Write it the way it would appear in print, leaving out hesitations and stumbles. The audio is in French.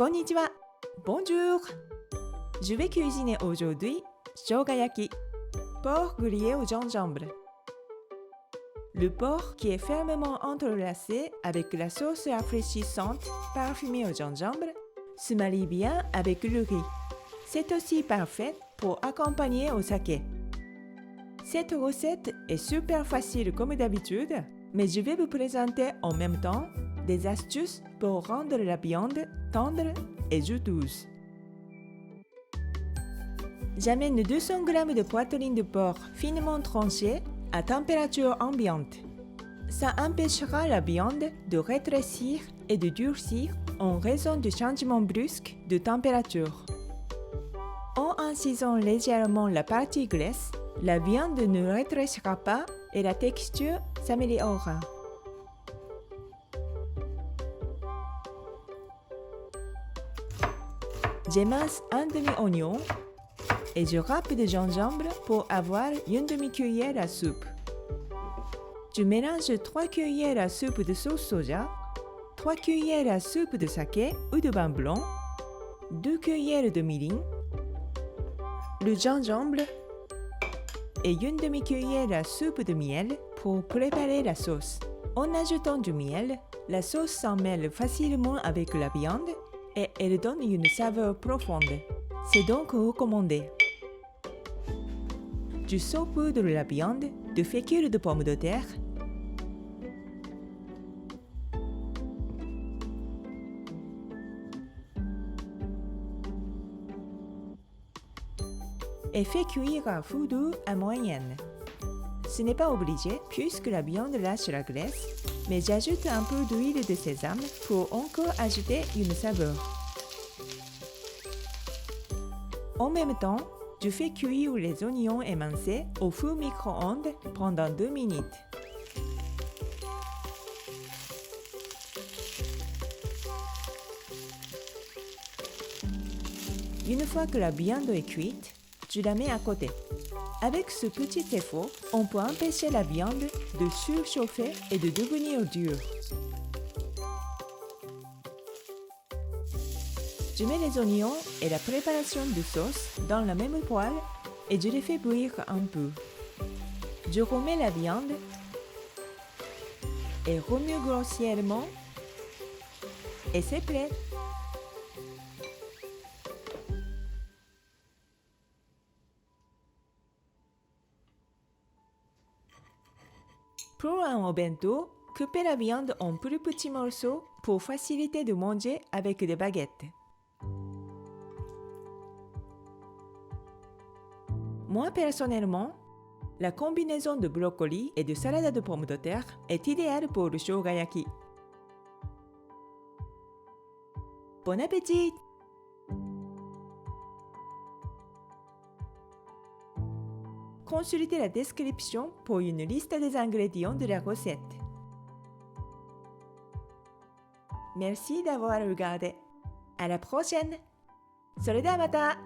Konnichiwa. Bonjour. Je vais cuisiner aujourd'hui shōgayaki, porc grillé au gingembre. Le porc qui est fermement entrelacé avec la sauce rafraîchissante parfumée au gingembre se marie bien avec le riz. C'est aussi parfait pour accompagner au saké. Cette recette est super facile comme d'habitude, mais je vais vous présenter en même temps des astuces pour rendre la viande tendre et juteuse. J'amène 200 g de poitrine de porc finement tranchée à température ambiante. Ça empêchera la viande de rétrécir et de durcir en raison du changement brusque de température. En incisant légèrement la partie graisse, la viande ne rétrécira pas et la texture s'améliorera. J'émince un demi-oignon et je râpe de gingembre pour avoir une demi-cuillère à soupe. Je mélange 3 cuillères à soupe de sauce soja, 3 cuillères à soupe de saké ou de vin blanc, 2 cuillères de mirin, le gingembre et une demi-cuillère à soupe de miel pour préparer la sauce. En ajoutant du miel, la sauce s'en mêle facilement avec la viande et elle donne une saveur profonde. C'est donc recommandé. Je saupoudre la viande de fécule de pommes de terre, et fais cuire à feu doux à moyenne. Ce n'est pas obligé puisque la viande lâche la graisse, mais j'ajoute un peu d'huile de sésame pour encore ajouter une saveur. En même temps, je fais cuire les oignons émincés au four micro-ondes pendant 2 minutes. Une fois que la viande est cuite, je la mets à côté. Avec ce petit effort, on peut empêcher la viande de surchauffer et de devenir dure. Je mets les oignons et la préparation de sauce dans la même poêle et je les fais bouillir un peu. Je remets la viande et remue grossièrement et c'est prêt. Pour un obento, coupez la viande en plus petits morceaux pour faciliter de manger avec des baguettes. Moi personnellement, la combinaison de brocoli et de salade de pommes de terre est idéale pour le shōgayaki. Bon appétit! Consultez la description pour une liste des ingrédients de la recette. Merci d'avoir regardé. À la prochaine! それではまた!